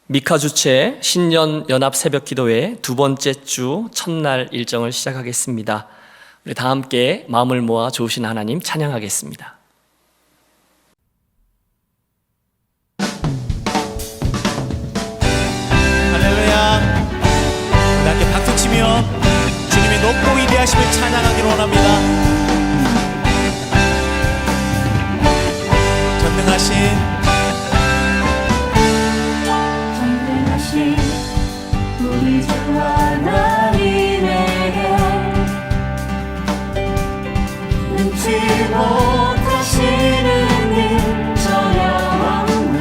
미카 주최 신년 연합 새벽 기도회 두 번째 주 첫날 일정을 시작하겠습니다. 우리 다 함께 마음을 모아 좋으신 하나님 찬양하겠습니다. 할렐루야. 우리 함께 박수치며 주님의 높고 위대하심을 찬양하기를 원합니다. 전능하신 우리 주 하나님에게 눈치 못하시는 일 전혀 없네.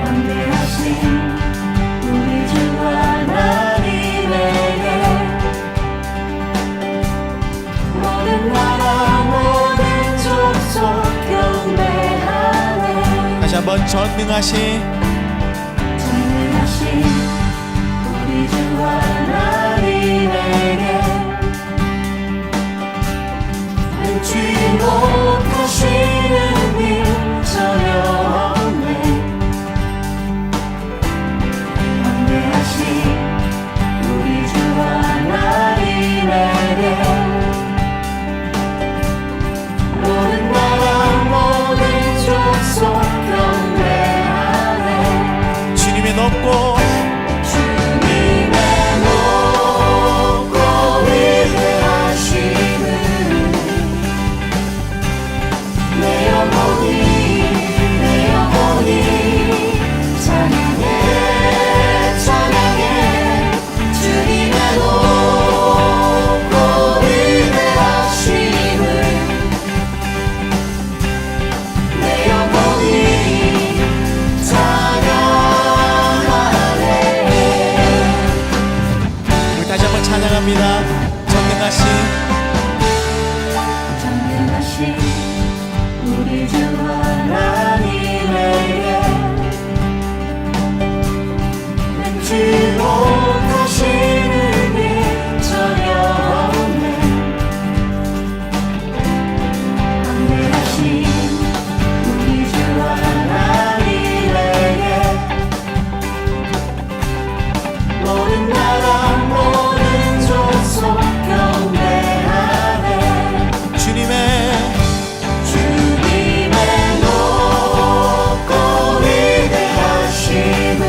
왕대하신 우리 주 하나님에게 모든 나라 모든 족속 경배하네. 다시 한번 전능하신 우리 주 하나님에게 눈치 못하시는 일 전혀 없네. 왕대하신 우리 주 하나님에게 모든 나라 모든 족속 경배하네. 주님의 높고 찬양합니다. 전능하신 우리 주 하나님에게 눈치 못하시는 일 전혀 없네. 왕대하신 우리 주 하나님에게 모든 나라 모든 족속 경배하네. 주님의 높고 위대하심을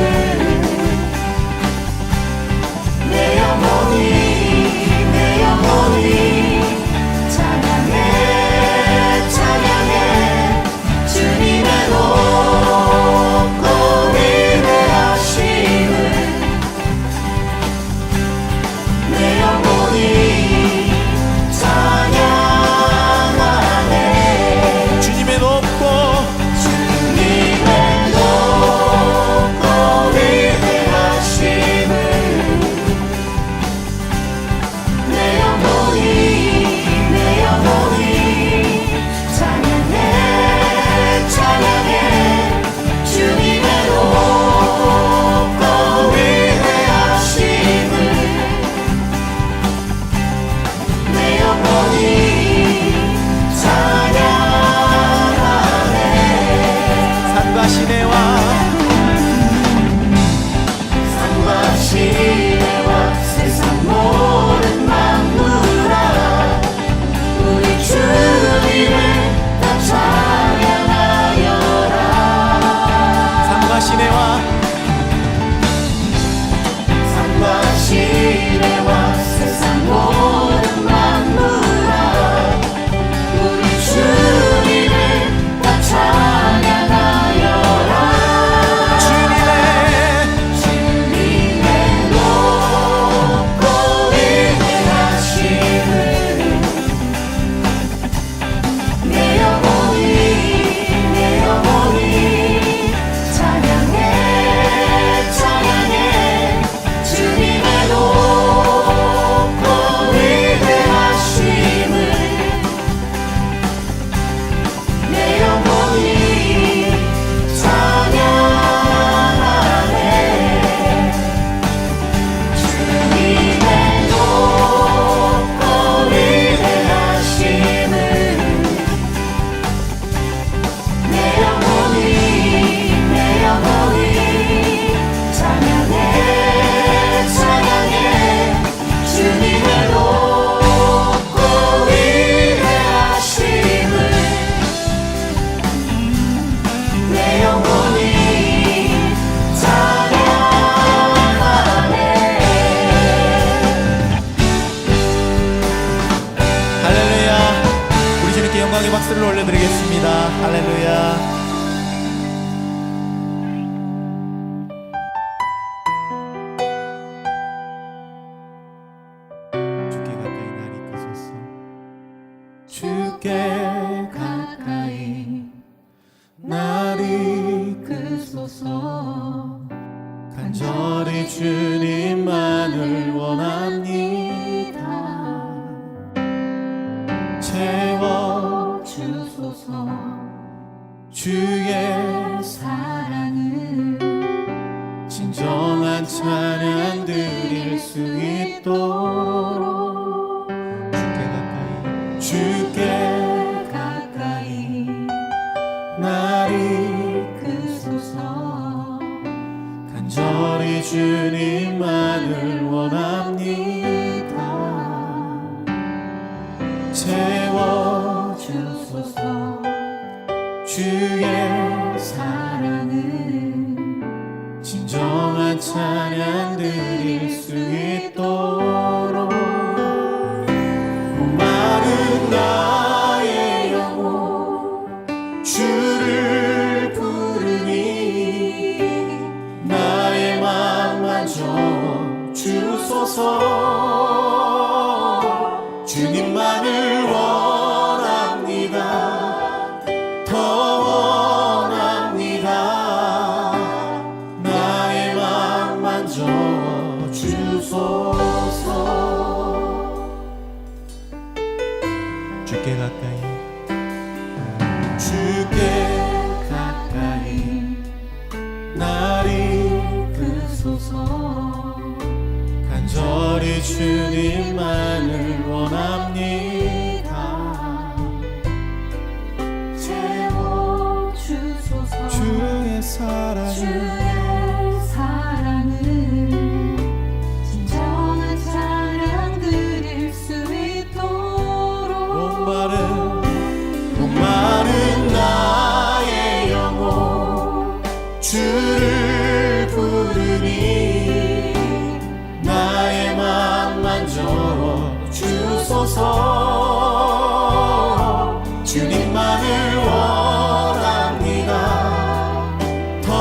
내 영혼이 찬양해 찬양해. 주님의 높고 위대하심을 내 영혼이 찬양하네. 주님의 높고 위대하심을 내 영혼이 찬양해 찬양해. 주님의 높고 위대하심을 내 영혼이 찬양하네. 산과 시내와 세상 모든 만물아 우리 주님을 다 찬양하여라. 산과 시내와 세상 모든 만물아 우리 주님을 다 찬양하여라. 할렐루야. 주께 가까이 날 이끄소서. 주께 가까이 날 이끄소서. 간절히 주님만을 원합니다. 채워주소서. 주의 사랑을 진정한 찬양 드릴 수 있도록 주께 가까이 날 이끄소서. 간절히 주님만을 원합니다. 채워주소서. 주의 사랑을 진정한 찬양 드릴 수 있도록. 목마른 나의 영혼 주를 부르니 나의 맘 만져 주소서. 주님만을 원합니다. 더 원합니다. 나의 맘 만져 주소서. 주께 가까이 주께 가까이 날 이끄소서. 간절히 주님만을 원합니다. 채워주소서. 주의 사랑을 주의 사랑을 진정한 찬양 드릴 수 있도록. 목마른 나의 영혼 주를 부르니 나의 맘 만져 주소서. 주님만을 원합니다. 더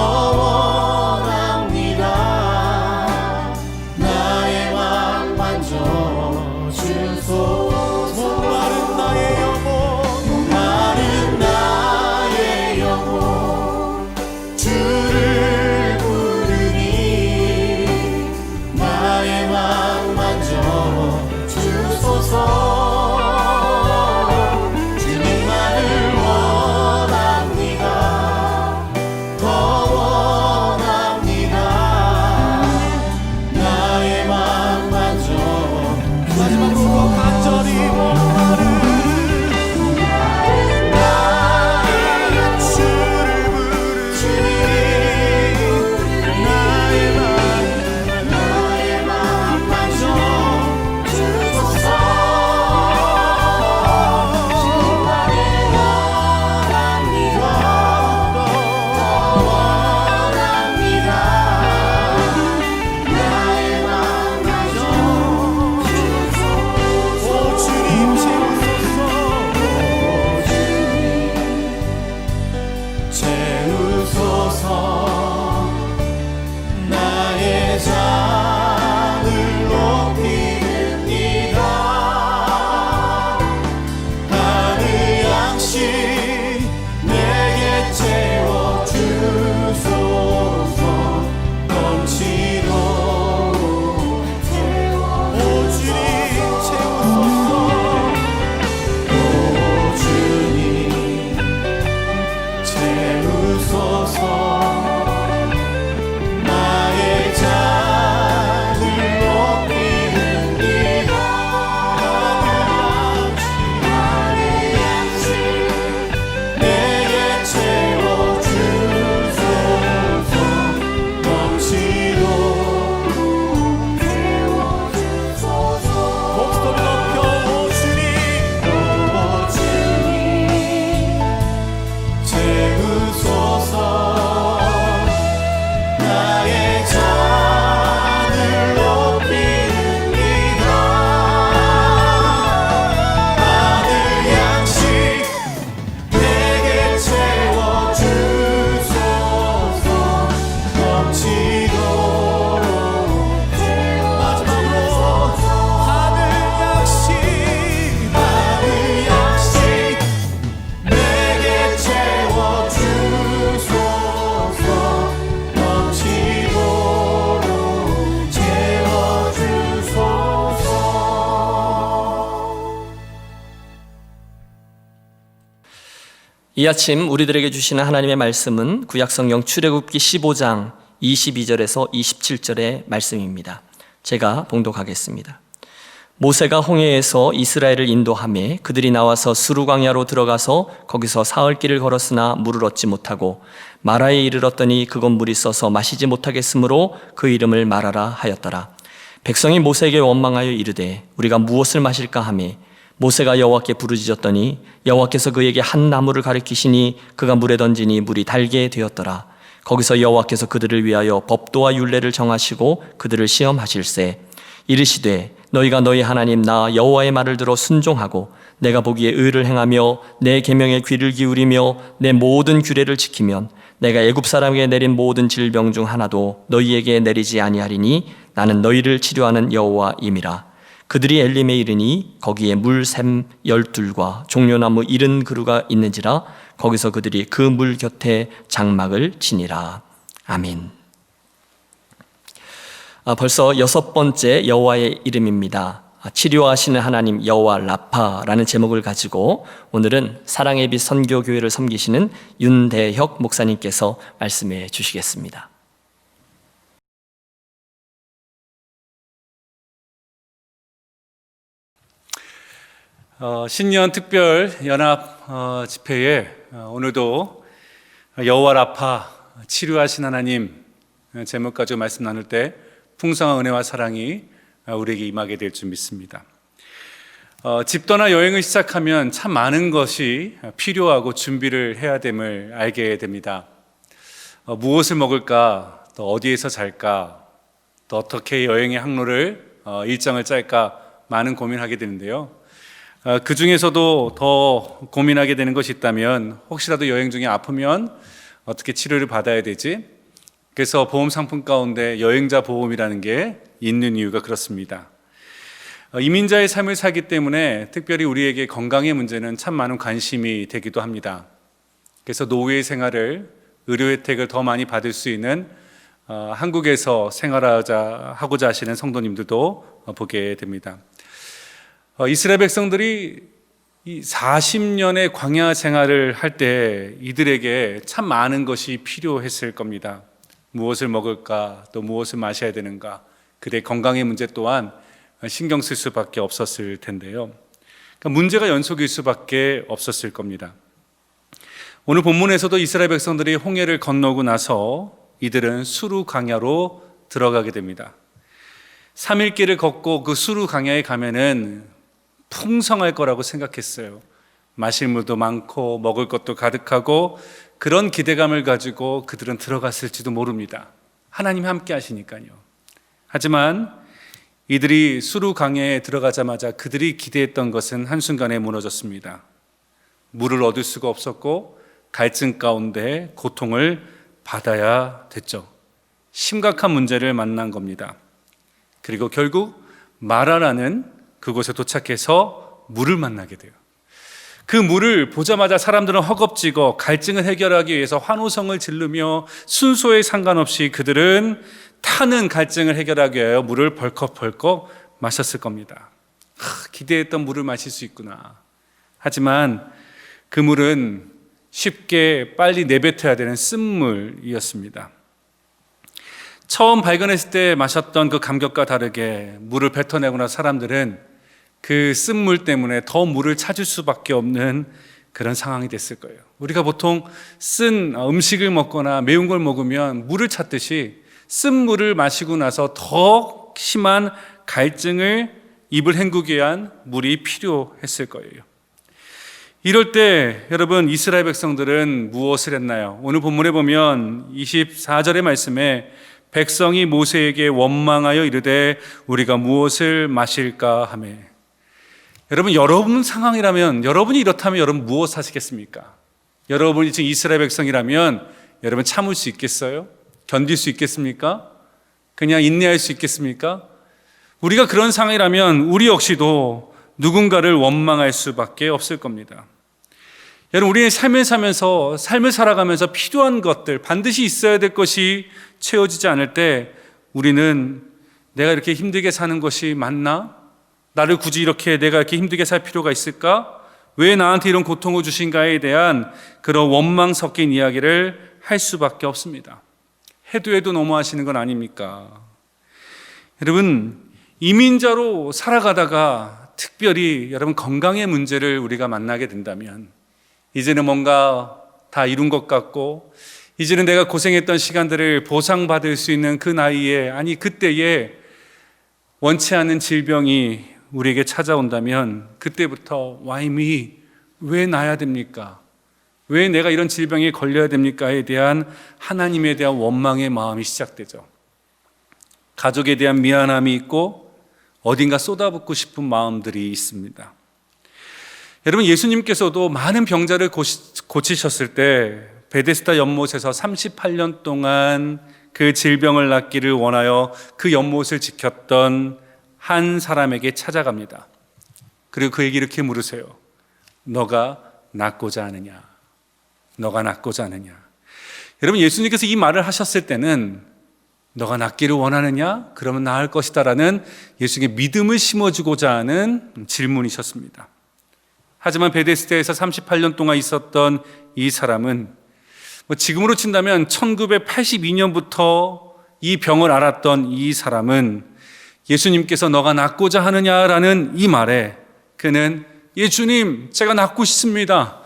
이 아침 우리들에게 주시는 하나님의 말씀은 구약성경 출애굽기 15장 22절에서 27절의 말씀입니다. 제가 봉독하겠습니다. 모세가 홍해에서 이스라엘을 인도하며 그들이 나와서 수르 광야로 들어가서 거기서 사흘 길을 걸었으나 물을 얻지 못하고 마라에 이르렀더니 그곳 물이 써서 마시지 못하겠으므로 그 이름을 마라라 하였더라. 백성이 모세에게 원망하여 이르되 우리가 무엇을 마실까 하며 모세가 여호와께 부르짖었더니 여호와께서 그에게 한 나무를 가리키시니 그가 물에 던지니 물이 달게 되었더라. 거기서 여호와께서 그들을 위하여 법도와 율례를 정하시고 그들을 시험하실세. 이르시되 너희가 너희 하나님 나 여호와의 말을 들어 순종하고 내가 보기에 의를 행하며 내 계명에 귀를 기울이며 내 모든 규례를 지키면 내가 애굽 사람에게 내린 모든 질병 중 하나도 너희에게 내리지 아니하리니 나는 너희를 치료하는 여호와임이라. 그들이 엘림에 이르니 거기에 물샘 12과 종려나무 70그루가 있는지라. 거기서 그들이 그 물 곁에 장막을 치니라. 아멘. 벌써 6번째 여호와의 이름입니다. 치료하시는 하나님 여호와 라파라는 제목을 가지고 오늘은 사랑의 빛 선교교회를 섬기시는 윤대혁 목사님께서 말씀해 주시겠습니다. 신년 특별 연합 집회에 오늘도 여호와 라파 치료하신 하나님 제목 가지고 말씀 나눌 때 풍성한 은혜와 사랑이 우리에게 임하게 될 줄 믿습니다. 집 떠나 여행을 시작하면 참 많은 것이 필요하고 준비를 해야 됨을 알게 됩니다. 무엇을 먹을까, 또 어디에서 잘까, 또 어떻게 여행의 항로를 일정을 짤까 많은 고민하게 되는데요. 그 중에서도 더 고민하게 되는 것이 있다면 혹시라도 여행 중에 아프면 어떻게 치료를 받아야 되지? 그래서 보험 상품 가운데 여행자 보험이라는 게 있는 이유가 그렇습니다. 이민자의 삶을 살기 때문에 특별히 우리에게 건강의 문제는 참 많은 관심이 되기도 합니다. 그래서 노후의 생활을, 의료 혜택을 더 많이 받을 수 있는 한국에서 생활하고자 하시는 성도님들도 보게 됩니다. 이스라엘 백성들이 이 40년의 광야 생활을 할 때 이들에게 참 많은 것이 필요했을 겁니다. 무엇을 먹을까, 또 무엇을 마셔야 되는가, 그들의 건강의 문제 또한 신경 쓸 수밖에 없었을 텐데요. 그러니까 문제가 연속일 수밖에 없었을 겁니다. 오늘 본문에서도 이스라엘 백성들이 홍해를 건너고 나서 이들은 수르 광야로 들어가게 됩니다. 3일 길을 걷고 그 수르 광야에 가면은 풍성할 거라고 생각했어요. 마실 물도 많고 먹을 것도 가득하고 그런 기대감을 가지고 그들은 들어갔을지도 모릅니다. 하나님이 함께 하시니까요. 하지만 이들이 수르 광야에 들어가자마자 그들이 기대했던 것은 한순간에 무너졌습니다. 물을 얻을 수가 없었고 갈증 가운데 고통을 받아야 됐죠. 심각한 문제를 만난 겁니다. 그리고 결국 마라라는 그곳에 도착해서 물을 만나게 돼요. 그 물을 보자마자 사람들은 허겁지겁 갈증을 해결하기 위해서 환호성을 지르며 순서에 상관없이 그들은 타는 갈증을 해결하기 위하여 물을 벌컥벌컥 마셨을 겁니다. 기대했던 물을 마실 수 있구나. 하지만 그 물은 쉽게 빨리 내뱉어야 되는 쓴물이었습니다. 처음 발견했을 때 마셨던 그 감격과 다르게 물을 뱉어내고 나서 사람들은 그 쓴물 때문에 더 물을 찾을 수밖에 없는 그런 상황이 됐을 거예요. 우리가 보통 쓴 음식을 먹거나 매운 걸 먹으면 물을 찾듯이 쓴 물을 마시고 나서 더 심한 갈증을 입을 헹구기 위한 물이 필요했을 거예요. 이럴 때 여러분 이스라엘 백성들은 무엇을 했나요? 오늘 본문에 보면 24절의 말씀에 백성이 모세에게 원망하여 이르되 우리가 무엇을 마실까 하며. 여러분 상황이라면, 여러분이 이렇다면 여러분 무엇 하시겠습니까? 여러분이 지금 이스라엘 백성이라면 여러분 참을 수 있겠어요? 견딜 수 있겠습니까? 그냥 인내할 수 있겠습니까? 우리가 그런 상황이라면 우리 역시도 누군가를 원망할 수밖에 없을 겁니다. 여러분, 우리의 삶을 살아가면서 필요한 것들, 반드시 있어야 될 것이 채워지지 않을 때 우리는 내가 이렇게 힘들게 사는 것이 맞나? 나를 굳이 내가 이렇게 힘들게 살 필요가 있을까? 왜 나한테 이런 고통을 주신가에 대한 그런 원망 섞인 이야기를 할 수밖에 없습니다. 해도 너무하시는 건 아닙니까? 여러분, 이민자로 살아가다가 특별히 여러분 건강의 문제를 우리가 만나게 된다면 이제는 뭔가 다 이룬 것 같고 이제는 내가 고생했던 시간들을 보상받을 수 있는 그 나이에, 아니 그때에 원치 않은 질병이 우리에게 찾아온다면 그때부터 Why me? 왜 나야 됩니까? 왜 내가 이런 질병에 걸려야 됩니까?에 대한 하나님에 대한 원망의 마음이 시작되죠. 가족에 대한 미안함이 있고 어딘가 쏟아붓고 싶은 마음들이 있습니다. 여러분, 예수님께서도 많은 병자를 고치셨을 때 베데스다 연못에서 38년 동안 그 질병을 낫기를 원하여 그 연못을 지켰던 한 사람에게 찾아갑니다. 그리고 그에게 이렇게 물으세요. 너가 낫고자 하느냐? 너가 낫고자 하느냐? 여러분, 예수님께서 이 말을 하셨을 때는 너가 낫기를 원하느냐? 그러면 나을 것이다 라는 예수님의 믿음을 심어주고자 하는 질문이셨습니다. 하지만 베데스다에서 38년 동안 있었던 이 사람은 지금으로 친다면 1982년부터 이 병을 앓았던 이 사람은 예수님께서 너가 낫고자 하느냐라는 이 말에 그는 예수님, 제가 낫고 싶습니다.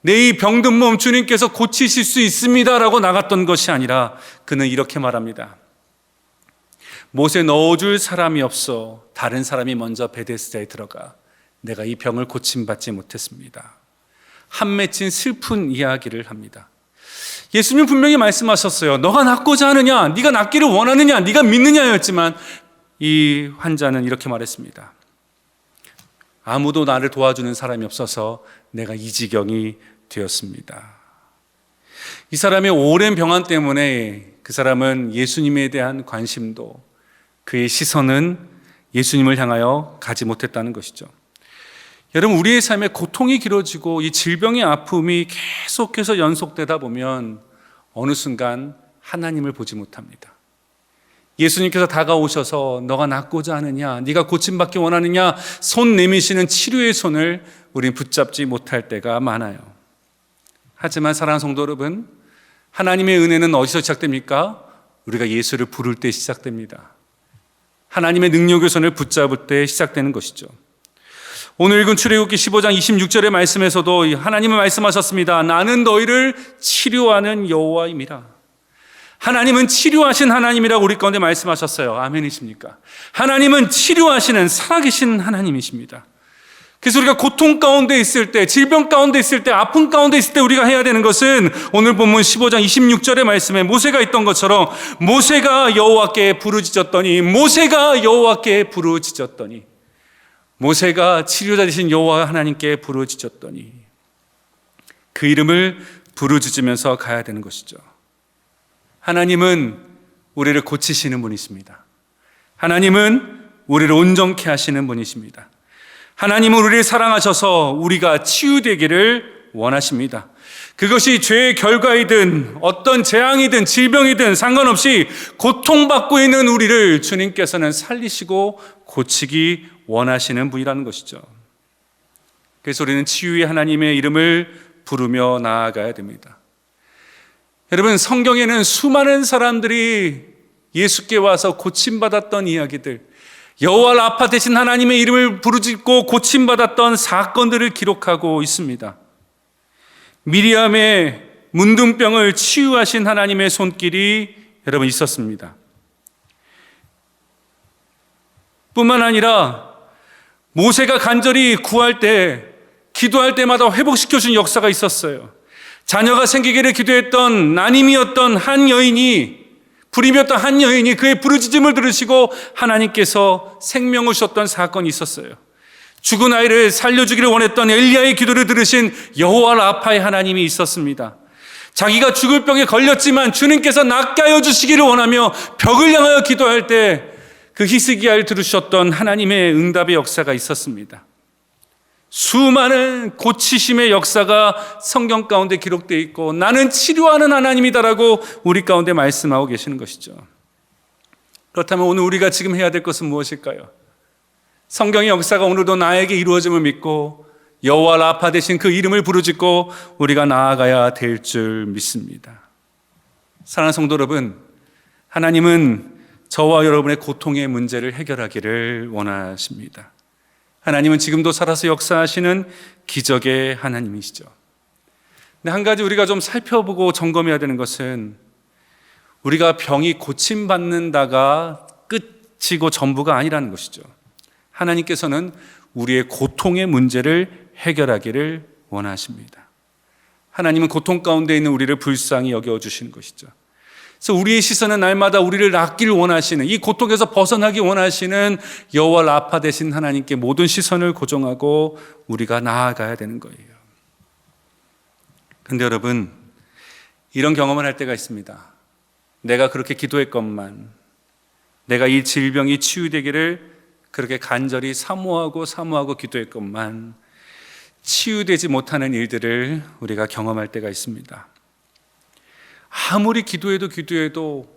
내 이 병든 몸 주님께서 고치실 수 있습니다 라고 나갔던 것이 아니라 그는 이렇게 말합니다. 못에 넣어줄 사람이 없어 다른 사람이 먼저 베데스다에 들어가 내가 이 병을 고침받지 못했습니다. 한 맺힌 슬픈 이야기를 합니다. 예수님 분명히 말씀하셨어요. 너가 낫고자 하느냐? 네가 낫기를 원하느냐? 네가 믿느냐였지만 이 환자는 이렇게 말했습니다. 아무도 나를 도와주는 사람이 없어서 내가 이 지경이 되었습니다. 이 사람의 오랜 병환 때문에 그 사람은 예수님에 대한 관심도 그의 시선은 예수님을 향하여 가지 못했다는 것이죠. 여러분, 우리의 삶에 고통이 길어지고 이 질병의 아픔이 계속해서 연속되다 보면 어느 순간 하나님을 보지 못합니다. 예수님께서 다가오셔서 너가 낫고자 하느냐, 네가 고침받기 원하느냐 손 내미시는 치료의 손을 우리는 붙잡지 못할 때가 많아요. 하지만 사랑하는 성도 여러분, 하나님의 은혜는 어디서 시작됩니까? 우리가 예수를 부를 때 시작됩니다. 하나님의 능력의 손을 붙잡을 때 시작되는 것이죠. 오늘 읽은 출애굽기 15장 26절의 말씀에서도 하나님은 말씀하셨습니다. 나는 너희를 치료하는 여호와임이라. 하나님은 치료하신 하나님이라고 우리 가운데 말씀하셨어요. 아멘이십니까? 하나님은 치료하시는 살아계신 하나님이십니다. 그래서 우리가 고통 가운데 있을 때, 질병 가운데 있을 때, 아픔 가운데 있을 때 우리가 해야 되는 것은 오늘 본문 15장 26절의 말씀에 모세가 있던 것처럼 모세가 여호와께 부르짖었더니 모세가 치료자 되신 여호와 하나님께 부르짖었더니 그 이름을 부르짖으면서 가야 되는 것이죠. 하나님은 우리를 고치시는 분이십니다. 하나님은 우리를 온전케 하시는 분이십니다. 하나님은 우리를 사랑하셔서 우리가 치유되기를 원하십니다. 그것이 죄의 결과이든 어떤 재앙이든 질병이든 상관없이 고통받고 있는 우리를 주님께서는 살리시고 고치기 원하시는 분이라는 것이죠. 그래서 우리는 치유의 하나님의 이름을 부르며 나아가야 됩니다. 여러분, 성경에는 수많은 사람들이 예수께 와서 고침받았던 이야기들, 여호와 라파 되신 하나님의 이름을 부르짖고 고침받았던 사건들을 기록하고 있습니다. 미리암의 문둥병을 치유하신 하나님의 손길이 여러분 있었습니다. 뿐만 아니라 모세가 간절히 구할 때, 기도할 때마다 회복시켜준 역사가 있었어요. 자녀가 생기기를 기도했던 난임이었던 한 여인이, 불임이었던 한 여인이 그의 부르짖음을 들으시고 하나님께서 생명을 주셨던 사건이 있었어요. 죽은 아이를 살려주기를 원했던 엘리야의 기도를 들으신 여호와 라파의 하나님이 있었습니다. 자기가 죽을 병에 걸렸지만 주님께서 낫게 하여 주시기를 원하며 벽을 향하여 기도할 때 그 히스기야를 들으셨던 하나님의 응답의 역사가 있었습니다. 수많은 고치심의 역사가 성경 가운데 기록되어 있고 나는 치료하는 하나님이다라고 우리 가운데 말씀하고 계시는 것이죠. 그렇다면 오늘 우리가 지금 해야 될 것은 무엇일까요? 성경의 역사가 오늘도 나에게 이루어짐을 믿고 여호와 라파 되신 그 이름을 부르짖고 우리가 나아가야 될 줄 믿습니다. 사랑하는 성도 여러분, 하나님은 저와 여러분의 고통의 문제를 해결하기를 원하십니다. 하나님은 지금도 살아서 역사하시는 기적의 하나님이시죠. 근데 한 가지 우리가 좀 살펴보고 점검해야 되는 것은, 우리가 병이 고침받는다가 끝이고 전부가 아니라는 것이죠. 하나님께서는 우리의 고통의 문제를 해결하기를 원하십니다. 하나님은 고통 가운데 있는 우리를 불쌍히 여겨주시는 것이죠. 그래서 우리의 시선은 날마다 우리를 낫기를 원하시는, 이 고통에서 벗어나기 원하시는 여호와 라파 되신 하나님께 모든 시선을 고정하고 우리가 나아가야 되는 거예요. 근데 여러분, 이런 경험을 할 때가 있습니다. 내가 그렇게 기도했건만, 내가 이 질병이 치유되기를 그렇게 간절히 사모하고 기도했건만 치유되지 못하는 일들을 우리가 경험할 때가 있습니다. 아무리 기도해도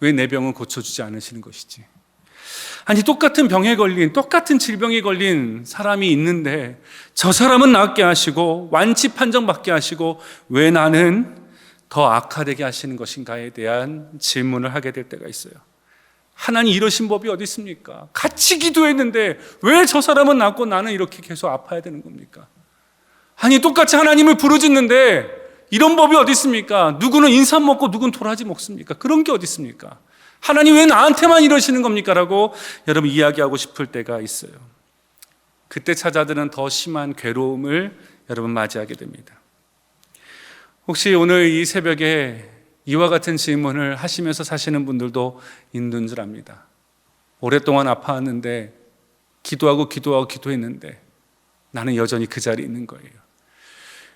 왜 내 병은 고쳐주지 않으시는 것이지? 아니, 똑같은 병에 걸린, 똑같은 질병에 걸린 사람이 있는데 저 사람은 낫게 하시고 완치 판정받게 하시고 왜 나는 더 악화되게 하시는 것인가에 대한 질문을 하게 될 때가 있어요. 하나님 이러신 법이 어디 있습니까? 같이 기도했는데 왜 저 사람은 낫고 나는 이렇게 계속 아파야 되는 겁니까? 아니, 똑같이 하나님을 부르짖는데 이런 법이 어디 있습니까? 누구는 인삼 먹고 누구는 도라지 먹습니까? 그런 게 어디 있습니까? 하나님 왜 나한테만 이러시는 겁니까? 라고 여러분 이야기하고 싶을 때가 있어요. 그때 찾아드는 더 심한 괴로움을 여러분 맞이하게 됩니다. 혹시 오늘 이 새벽에 이와 같은 질문을 하시면서 사시는 분들도 있는 줄 압니다. 오랫동안 아파왔는데 기도했는데 나는 여전히 그 자리에 있는 거예요.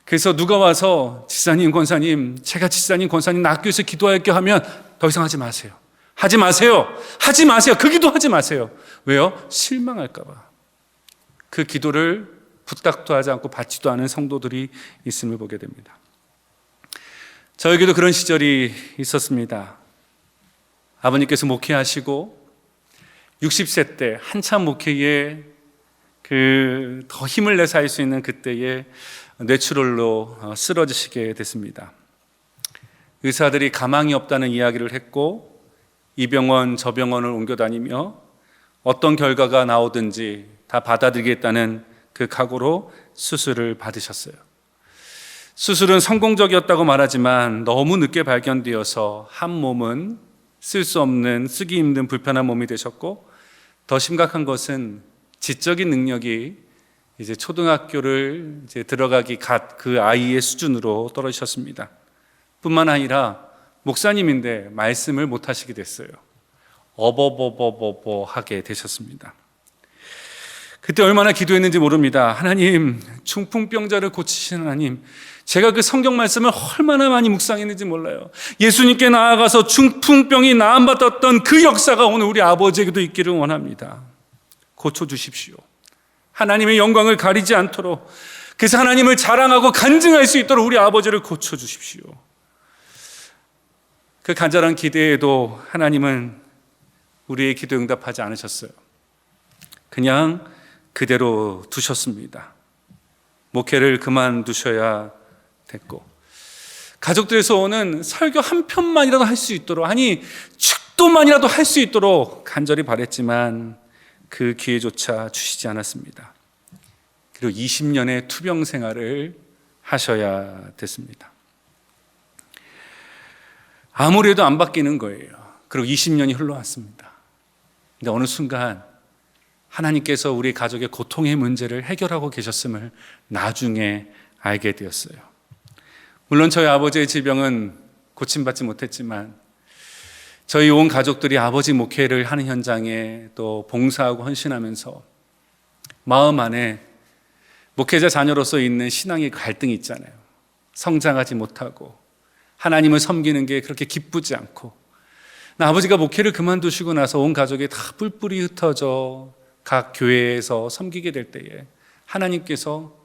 그래서 누가 와서 지사님, 권사님, 제가 지사님, 권사님 낫기 위해서 기도할게요 하면 더 이상 하지 마세요. 하지 마세요. 하지 마세요. 그 기도 하지 마세요. 왜요? 실망할까 봐. 그 기도를 부탁도 하지 않고 받지도 않은 성도들이 있음을 보게 됩니다. 저에게도 그런 시절이 있었습니다. 아버님께서 목회하시고 60세 때 한참 목회에 더 힘을 내서 할 수 있는 그때에 뇌출혈로 쓰러지시게 됐습니다. 의사들이 가망이 없다는 이야기를 했고 이 병원 저 병원을 옮겨 다니며 어떤 결과가 나오든지 다 받아들이겠다는 그 각오로 수술을 받으셨어요. 수술은 성공적이었다고 말하지만 너무 늦게 발견되어서 한 몸은 쓸 수 없는, 쓰기 힘든 불편한 몸이 되셨고, 더 심각한 것은 지적인 능력이 이제 초등학교를 이제 들어가기 갓 그 아이의 수준으로 떨어지셨습니다. 뿐만 아니라 목사님인데 말씀을 못 하시게 됐어요. 어버버버버버 하게 되셨습니다. 그때 얼마나 기도했는지 모릅니다. 하나님, 중풍병자를 고치시는 하나님, 제가 그 성경 말씀을 얼마나 많이 묵상했는지 몰라요. 예수님께 나아가서 중풍병이 나음받았던 그 역사가 오늘 우리 아버지에게도 있기를 원합니다. 고쳐주십시오. 하나님의 영광을 가리지 않도록, 그래서 하나님을 자랑하고 간증할 수 있도록 우리 아버지를 고쳐주십시오. 그 간절한 기대에도 하나님은 우리의 기도 응답하지 않으셨어요. 그냥 그대로 두셨습니다. 목회를 그만두셔야 됐고, 가족들에서 오는 설교 한 편만이라도 할 수 있도록, 아니 축도만이라도 할 수 있도록 간절히 바랬지만 그 기회조차 주시지 않았습니다. 그리고 20년의 투병 생활을 하셔야 됐습니다. 아무래도 안 바뀌는 거예요. 그리고 20년이 흘러왔습니다. 근데 어느 순간 하나님께서 우리 가족의 고통의 문제를 해결하고 계셨음을 나중에 알게 되었어요. 물론 저희 아버지의 질병은 고침받지 못했지만 저희 온 가족들이 아버지 목회를 하는 현장에 또 봉사하고 헌신하면서 마음 안에 목회자 자녀로서 있는 신앙의 갈등이 있잖아요. 성장하지 못하고 하나님을 섬기는 게 그렇게 기쁘지 않고, 아버지가 목회를 그만두시고 나서 온 가족이 다 뿔뿔이 흩어져 각 교회에서 섬기게 될 때에 하나님께서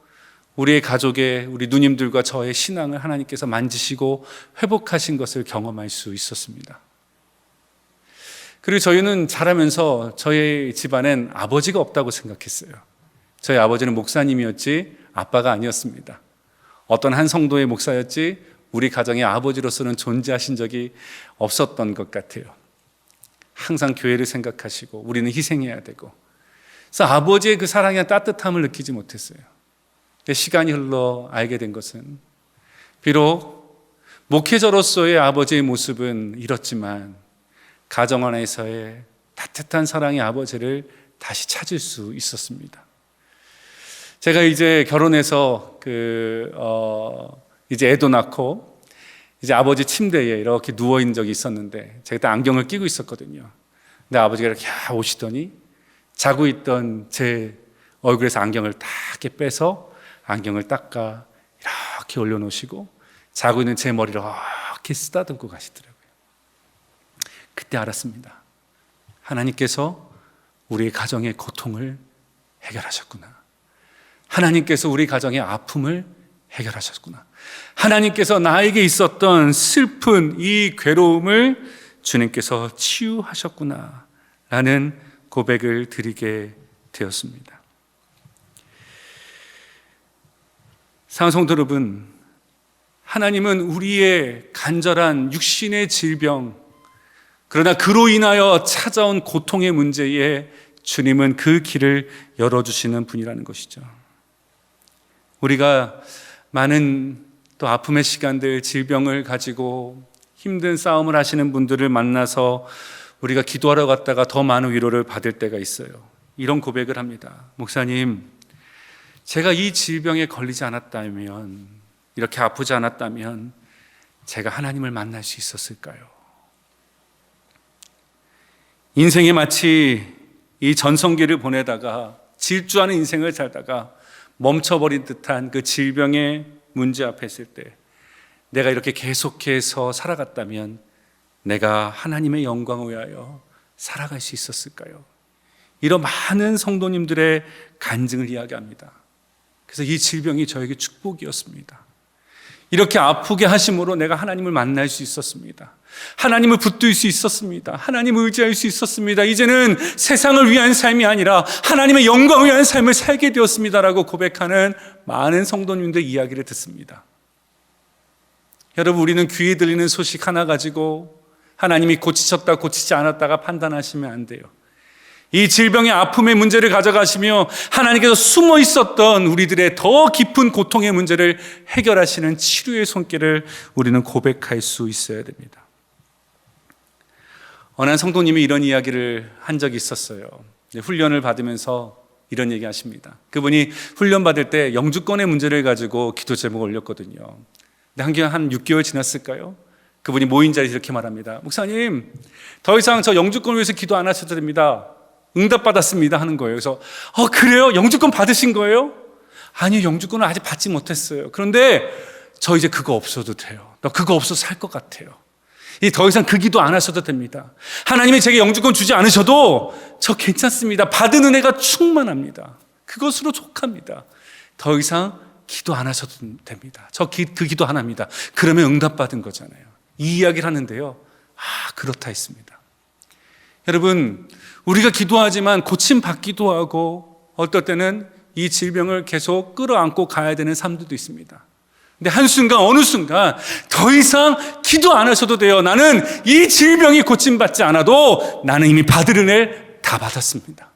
우리의 가족의, 우리 누님들과 저의 신앙을 하나님께서 만지시고 회복하신 것을 경험할 수 있었습니다. 그리고 저희는 자라면서 저희 집안엔 아버지가 없다고 생각했어요. 저희 아버지는 목사님이었지 아빠가 아니었습니다. 어떤 한 성도의 목사였지 우리 가정의 아버지로서는 존재하신 적이 없었던 것 같아요. 항상 교회를 생각하시고 우리는 희생해야 되고, 그래서 아버지의 그 사랑의 따뜻함을 느끼지 못했어요. 시간이 흘러 알게 된 것은, 비록 목회자로서의 아버지의 모습은 잃었지만 가정 안에서의 따뜻한 사랑의 아버지를 다시 찾을 수 있었습니다. 제가 이제 결혼해서 이제 애도 낳고 이제 아버지 침대에 이렇게 누워 있는 적이 있었는데, 제가 그때 안경을 끼고 있었거든요. 근데 아버지가 이렇게 오시더니 자고 있던 제 얼굴에서 안경을 딱 이렇게 빼서 안경을 닦아 이렇게 올려놓으시고 자고 있는 제 머리를 이렇게 쓰다듬고 가시더라고요. 그때 알았습니다. 하나님께서 우리 가정의 고통을 해결하셨구나. 하나님께서 우리 가정의 아픔을 해결하셨구나. 하나님께서 나에게 있었던 슬픈 이 괴로움을 주님께서 치유하셨구나 라는 고백을 드리게 되었습니다. 사랑하는 성도 여러분, 하나님은 우리의 간절한 육신의 질병, 그러나 그로 인하여 찾아온 고통의 문제에 주님은 그 길을 열어주시는 분이라는 것이죠. 우리가 많은 또 아픔의 시간들, 질병을 가지고 힘든 싸움을 하시는 분들을 만나서 우리가 기도하러 갔다가 더 많은 위로를 받을 때가 있어요. 이런 고백을 합니다. 목사님, 제가 이 질병에 걸리지 않았다면, 이렇게 아프지 않았다면 제가 하나님을 만날 수 있었을까요? 인생에 마치 이 전성기를 보내다가 질주하는 인생을 살다가 멈춰버린 듯한 그 질병의 문제 앞에 있을 때 내가 이렇게 계속해서 살아갔다면 내가 하나님의 영광을 위하여 살아갈 수 있었을까요? 이런 많은 성도님들의 간증을 이야기합니다. 그래서 이 질병이 저에게 축복이었습니다. 이렇게 아프게 하심으로 내가 하나님을 만날 수 있었습니다. 하나님을 붙들 수 있었습니다. 하나님을 의지할 수 있었습니다. 이제는 세상을 위한 삶이 아니라 하나님의 영광을 위한 삶을 살게 되었습니다라고 고백하는 많은 성도님들 이야기를 듣습니다. 여러분, 우리는 귀에 들리는 소식 하나 가지고 하나님이 고치셨다 고치지 않았다가 판단하시면 안 돼요. 이 질병의 아픔의 문제를 가져가시며 하나님께서 숨어 있었던 우리들의 더 깊은 고통의 문제를 해결하시는 치료의 손길을 우리는 고백할 수 있어야 됩니다. 어느 한 성도님이 이런 이야기를 한 적이 있었어요. 훈련을 받으면서 이런 얘기 하십니다. 그분이 훈련 받을 때 영주권의 문제를 가지고 기도 제목을 올렸거든요. 근데 한 6개월 지났을까요? 그분이 모인 자리에서 이렇게 말합니다. 목사님, 더 이상 저 영주권을 위해서 기도 안 하셔도 됩니다. 응답받았습니다 하는 거예요. 그래서 그래요? 영주권 받으신 거예요? 아니요, 영주권을 아직 받지 못했어요. 그런데 저 이제 그거 없어도 돼요. 나 그거 없어서 살 것 같아요. 더 이상 그 기도 안 하셔도 됩니다. 하나님이 제게 영주권 주지 않으셔도 저 괜찮습니다. 받은 은혜가 충만합니다. 그것으로 족합니다. 더 이상 기도 안 하셔도 됩니다. 그 기도 하나입니다. 그러면 응답받은 거잖아요. 이 이야기를 하는데요. 그렇다 했습니다. 여러분, 우리가 기도하지만 고침받기도 하고 어떨 때는 이 질병을 계속 끌어안고 가야 되는 삶들도 있습니다. 근데 한순간 어느 순간 더 이상 기도 안 하셔도 돼요. 나는 이 질병이 고침받지 않아도 나는 이미 받을 은혜를 다 받았습니다.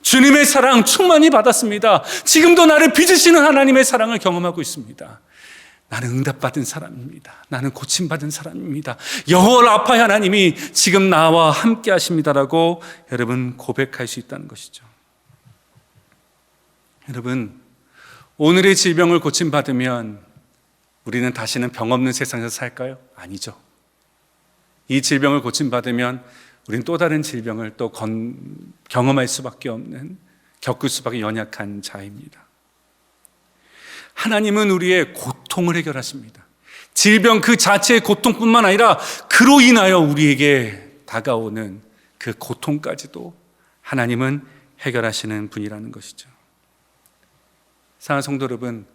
주님의 사랑 충만히 받았습니다. 지금도 나를 빚으시는 하나님의 사랑을 경험하고 있습니다. 나는 응답받은 사람입니다. 나는 고침받은 사람입니다. 여호와 라파 하나님이 지금 나와 함께 하십니다라고 여러분 고백할 수 있다는 것이죠. 여러분, 오늘의 질병을 고침받으면 우리는 다시는 병 없는 세상에서 살까요? 아니죠. 이 질병을 고침받으면 우리는 또 다른 질병을 또 경험할 수밖에 없는, 겪을 수밖에 연약한 자입니다. 하나님은 우리의 고통을 해결하십니다. 질병 그 자체의 고통뿐만 아니라 그로 인하여 우리에게 다가오는 그 고통까지도 하나님은 해결하시는 분이라는 것이죠. 사랑하는 성도 여러분,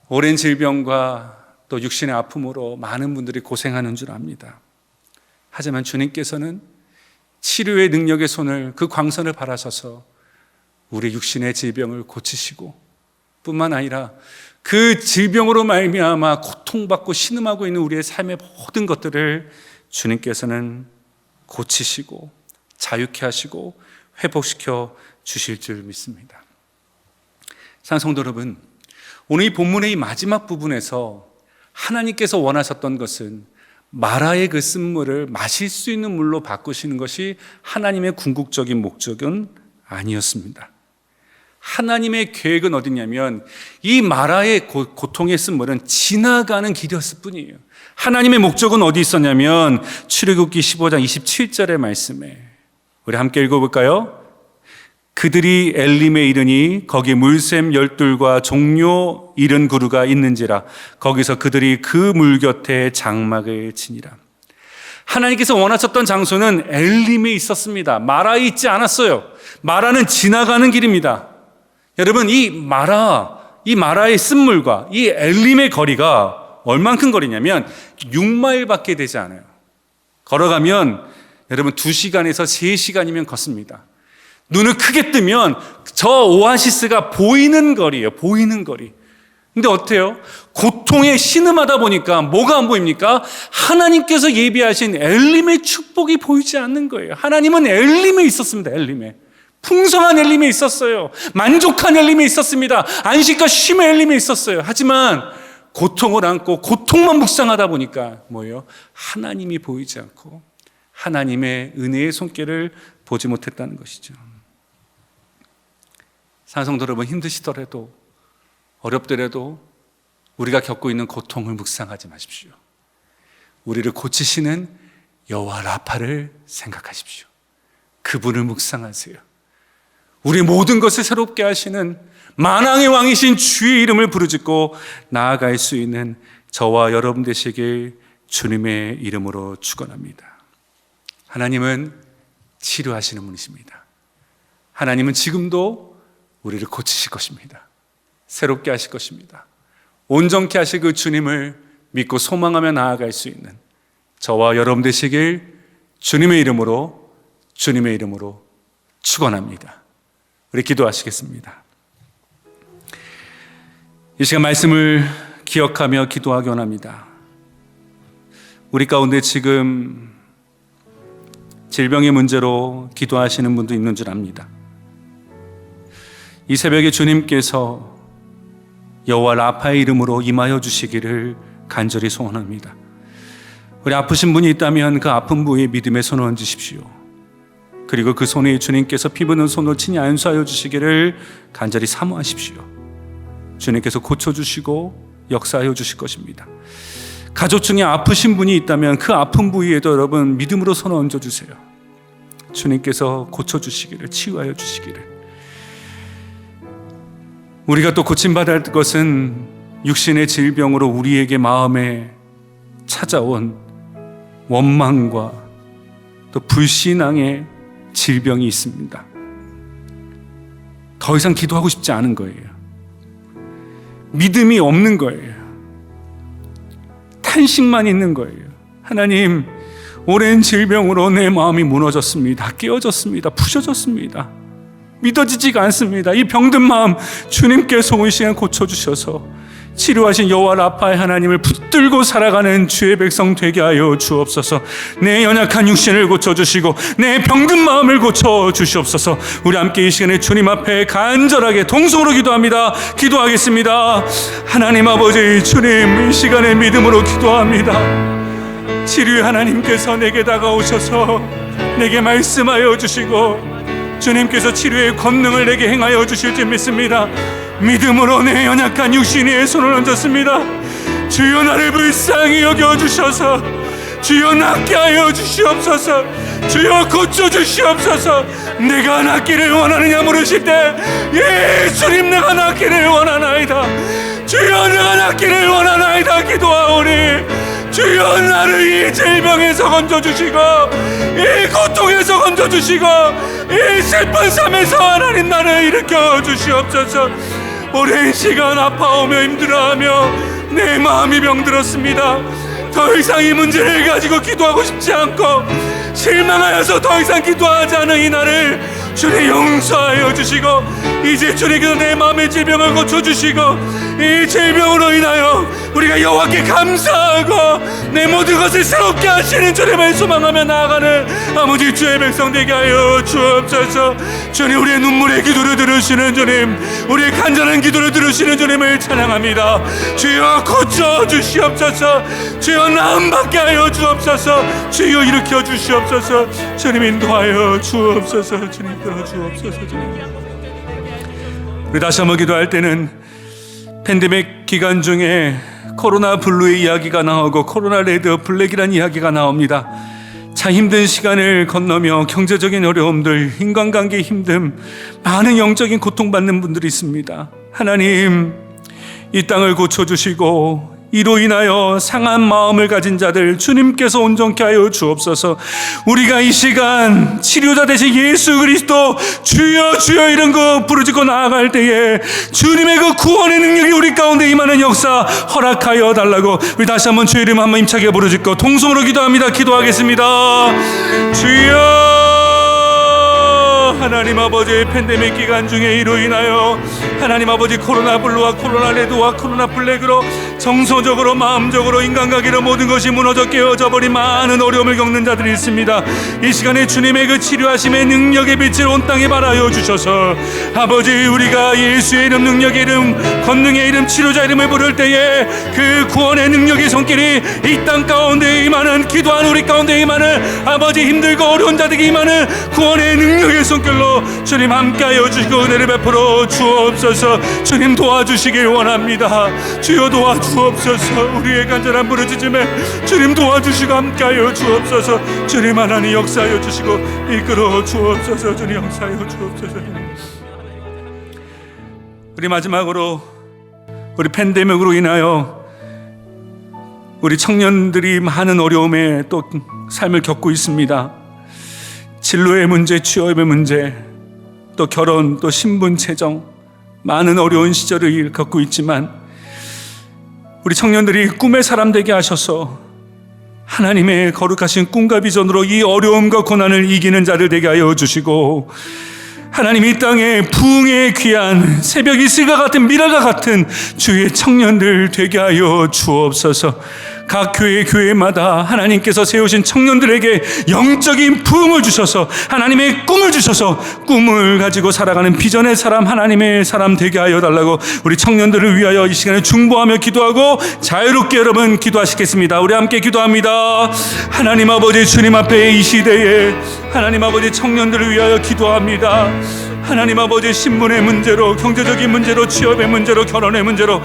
오랜 질병과 또 육신의 아픔으로 많은 분들이 고생하는 줄 압니다. 하지만 주님께서는 치료의 능력의 손을, 그 광선을 바라셔서 우리 육신의 질병을 고치시고 뿐만 아니라 그 질병으로 말미암아 고통받고 신음하고 있는 우리의 삶의 모든 것들을 주님께서는 고치시고 자유케 하시고 회복시켜 주실 줄 믿습니다. 사랑하는 성도 여러분, 오늘 이 본문의 이 마지막 부분에서 하나님께서 원하셨던 것은 마라의 그 쓴물을 마실 수 있는 물로 바꾸시는 것이 하나님의 궁극적인 목적은 아니었습니다. 하나님의 계획은 어디냐면 이 마라의 고통의 쓴물은 지나가는 길이었을 뿐이에요. 하나님의 목적은 어디 있었냐면 출애굽기 15장 27절의 말씀에 우리 함께 읽어볼까요? 그들이 엘림에 이르니 거기 물샘 12과 종려 70그루가 있는지라 거기서 그들이 그 물 곁에 장막을 치니라. 하나님께서 원하셨던 장소는 엘림에 있었습니다. 마라에 있지 않았어요. 마라는 지나가는 길입니다. 여러분, 이 마라의 쓴물과 이 엘림의 거리가 얼만큼 거리냐면 6마일밖에 되지 않아요. 걸어가면 여러분 2시간에서 3시간이면 걷습니다. 눈을 크게 뜨면 저 오아시스가 보이는 거리예요. 보이는 거리. 근데 어때요? 고통에 신음하다 보니까 뭐가 안 보입니까? 하나님께서 예비하신 엘림의 축복이 보이지 않는 거예요. 하나님은 엘림에 있었습니다. 엘림에. 풍성한 엘림에 있었어요. 만족한 엘림에 있었습니다. 안식과 쉼의 엘림에 있었어요. 하지만 고통을 안고 고통만 묵상하다 보니까 뭐예요? 하나님이 보이지 않고 하나님의 은혜의 손길을 보지 못했다는 것이죠. 사랑하는 성도 여러분, 힘드시더라도 어렵더라도 우리가 겪고 있는 고통을 묵상하지 마십시오. 우리를 고치시는 여호와 라파를 생각하십시오. 그분을 묵상하세요. 우리 모든 것을 새롭게 하시는 만왕의 왕이신 주의 이름을 부르짖고 나아갈 수 있는 저와 여러분 되시길 주님의 이름으로 축원합니다. 하나님은 치료하시는 분이십니다. 하나님은 지금도 우리를 고치실 것입니다. 새롭게 하실 것입니다. 온전케 하실 그 주님을 믿고 소망하며 나아갈 수 있는 저와 여러분 되시길 주님의 이름으로 축원합니다. 우리 기도하시겠습니다. 이 시간 말씀을 기억하며 기도하기 원합니다. 우리 가운데 지금 질병의 문제로 기도하시는 분도 있는 줄 압니다. 이 새벽에 주님께서 여호와 라파의 이름으로 임하여 주시기를 간절히 소원합니다. 우리 아프신 분이 있다면 그 아픈 부위에 믿음의 손을 얹으십시오. 그리고 그 손에 주님께서 피부는 손으로 친히 안수하여 주시기를 간절히 사모하십시오. 주님께서 고쳐주시고 역사하여 주실 것입니다. 가족 중에 아프신 분이 있다면 그 아픈 부위에도 여러분 믿음으로 손을 얹어주세요. 주님께서 고쳐주시기를, 치유하여 주시기를. 우리가 또 고침받아야 할 것은 육신의 질병으로 우리에게 마음에 찾아온 원망과 또 불신앙의 질병이 있습니다. 더 이상 기도하고 싶지 않은 거예요. 믿음이 없는 거예요. 탄식만 있는 거예요. 하나님, 오랜 질병으로 내 마음이 무너졌습니다. 깨어졌습니다. 부셔졌습니다. 믿어지지가 않습니다. 이 병든 마음 주님께서 온 시간 고쳐주셔서 치료하신 여호와 라파의 하나님을 붙들고 살아가는 주의 백성 되게 하여 주옵소서. 내 연약한 육신을 고쳐주시고 내 병든 마음을 고쳐주시옵소서. 우리 함께 이 시간에 주님 앞에 간절하게 동성으로 기도하겠습니다. 하나님 아버지, 주님, 이 시간에 믿음으로 기도합니다. 치료의 하나님께서 내게 다가오셔서 내게 말씀하여 주시고 주님께서 치료의 권능을 내게 행하여 주실 줄 믿습니다. 믿음으로 내 연약한 육신 위에 손을 얹었습니다. 주여, 나를 불쌍히 여겨주셔서 주여 낫게 하여 주시옵소서. 주여 고쳐주시옵소서. 내가 낫기를 원하느냐 물으실 때 예수님, 내가 낫기를 원하나이다. 주여, 내가 낫기를 원하나이다 기도하오니 주여, 나를 이 질병에서 건져주시고 이 고통에서 건져주시고 이 슬픈 삶에서 하나님 나를 일으켜 주시옵소서. 오랜 시간 아파오며 힘들어하며 내 마음이 병들었습니다. 더 이상 이 문제를 가지고 기도하고 싶지 않고 실망하여서 더 이상 기도하지 않은 이 나를 주님 용서하여 주시고, 이제 주님께서 내 마음의 질병을 고쳐주시고, 이 질병으로 인하여 우리가 여호와께 감사하고 내 모든 것을 새롭게 하시는 주님을 소망하며 나아가는 아버지 주의 백성 되게 하여 주옵소서. 주님, 우리의 눈물의 기도를 들으시는 주님, 우리의 간절한 기도를 들으시는 주님을 찬양합니다. 주여 고쳐 주시옵소서. 주여 나음받게 하여 주옵소서. 주여 일으켜 주시옵소서. 주님 인도하여 주옵소서. 주님 인도하여 주옵소서. 주님. 우리 다시 한번 기도할 때는 팬데믹 기간 중에 코로나 블루의 이야기가 나오고 코로나 레드 블랙이라는 이야기가 나옵니다. 참 힘든 시간을 건너며 경제적인 어려움들, 인간관계 힘듦, 많은 영적인 고통받는 분들이 있습니다. 하나님, 이 땅을 고쳐주시고 이로 인하여 상한 마음을 가진 자들 주님께서 온전케 하여 주옵소서. 우리가 이 시간 치료자 되신 예수 그리스도 주여 주여 이런 거 부르짖고 나아갈 때에 주님의 그 구원의 능력이 우리 가운데 임하는 역사 허락하여 달라고 우리 다시 한번 주의 이름 한번 힘차게 부르짖고 통성으로 기도합니다. 기도하겠습니다. 주여, 하나님 아버지, 팬데믹 기간 중에 이로 인하여 하나님 아버지 코로나 블루와 코로나 레드와 코로나 블랙으로 정서적으로 마음적으로 인간관계로 모든 것이 무너져 깨어져 버린 많은 어려움을 겪는 자들이 있습니다. 이 시간에 주님의 그 치료하심의 능력의 빛을 온 땅에 발하여 주셔서 아버지, 우리가 예수의 이름, 능력의 이름, 권능의 이름, 치료자 이름을 부를 때에 그 구원의 능력의 손길이 이 땅 가운데 임하는, 기도하는 우리 가운데 임하는 아버지, 힘들고 어려운 자들에게 임하는 구원의 능력의 손길로 주님 함께하여 주시고 은혜를 베풀어 주옵소서. 주님 도와주시길 원합니다. 주여 도와주옵소서. 우리의 간절한 부르짖음에 주님 도와주시고 함께하여 주옵소서. 주님 하나님 역사하여 주시고 이끌어 주옵소서. 주님 역사하여 주옵소서. 우리 마지막으로 우리 팬데믹으로 인하여 우리 청년들이 많은 어려움에 또 삶을 겪고 있습니다. 진로의 문제, 취업의 문제, 또 결혼, 또 신분, 재정, 많은 어려운 시절을 겪고 있지만 우리 청년들이 꿈의 사람 되게 하셔서 하나님의 거룩하신 꿈과 비전으로 이 어려움과 고난을 이기는 자들 되게 하여 주시고, 하나님 이 땅에 부흥의 귀한 새벽 이슬과 같은 미라가 같은 주의 청년들 되게 하여 주옵소서. 각 교회마다 하나님께서 세우신 청년들에게 영적인 부흥을 주셔서 하나님의 꿈을 주셔서 꿈을 가지고 살아가는 비전의 사람, 하나님의 사람 되게 하여 달라고 우리 청년들을 위하여 이 시간에 중보하며 기도하고 자유롭게 여러분 기도하시겠습니다. 우리 함께 기도합니다. 하나님 아버지, 주님 앞에 이 시대에 하나님 아버지 청년들을 위하여 기도합니다. 하나님 아버지, 신분의 문제로, 경제적인 문제로, 취업의 문제로, 결혼의 문제로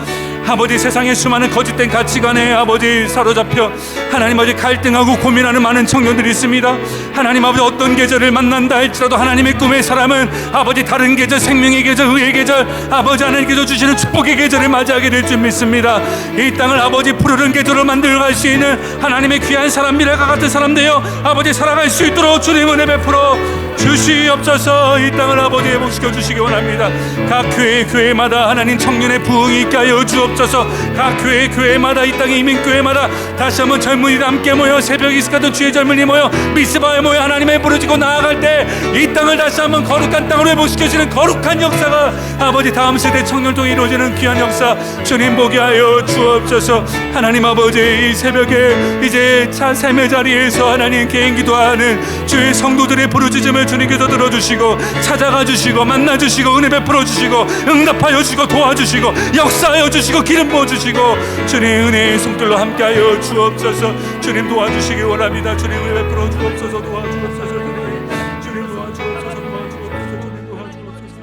아버지 세상의 수많은 거짓된 가치관에 아버지 사로잡혀 하나님 아버지 갈등하고 고민하는 많은 청년들이 있습니다. 하나님 아버지, 어떤 계절을 만난다 할지라도 하나님의 꿈의 사람은 아버지 다른 계절, 생명의 계절, 의의 계절, 아버지 하나님께서 주시는 축복의 계절을 맞이하게 될 줄 믿습니다. 이 땅을 아버지 푸르른 계절로 만들어갈 수 있는 하나님의 귀한 사람, 미래가 같은 사람 되어 아버지 살아갈 수 있도록 주님 은혜 베풀어 주시옵소서. 이 땅을 아버지 회복시켜 주시기 원합니다. 각 교회마다 하나님 청년의 부흥이 있게 하여 주옵소서. 각 교회마다 이 땅의 이민교회마다 다시 한번 젊은이들 함께 모여 새벽 이슬 같은 주의 젊은이 모여 미스바에 모여 하나님의 부르짖고 나아갈 때 이 땅을 다시 한번 거룩한 땅으로 회복시켜주는 거룩한 역사가 아버지 다음 세대 청년 통해 이루어지는 귀한 역사 주님 보게 하여 주옵소서. 하나님 아버지, 이 새벽에 이제 삶의 자리에서 하나님 개인 기도하는 주의 성도들의 부르짖음을 주님께서 들어주시고 찾아가 주시고 만나 주시고 은혜 베풀어 주시고 응답하여 주시고 도와주시고 역사하여 주시고 기름 부어 주시고 주님 은혜의 손길로 함께하여 주옵소서. 주님 도와주시기 원합니다. 주님 은혜 베풀어 주옵소서. 도와주옵소서. 주님 도와주옵소서. 도와주옵소서. 주님 도와주옵소서.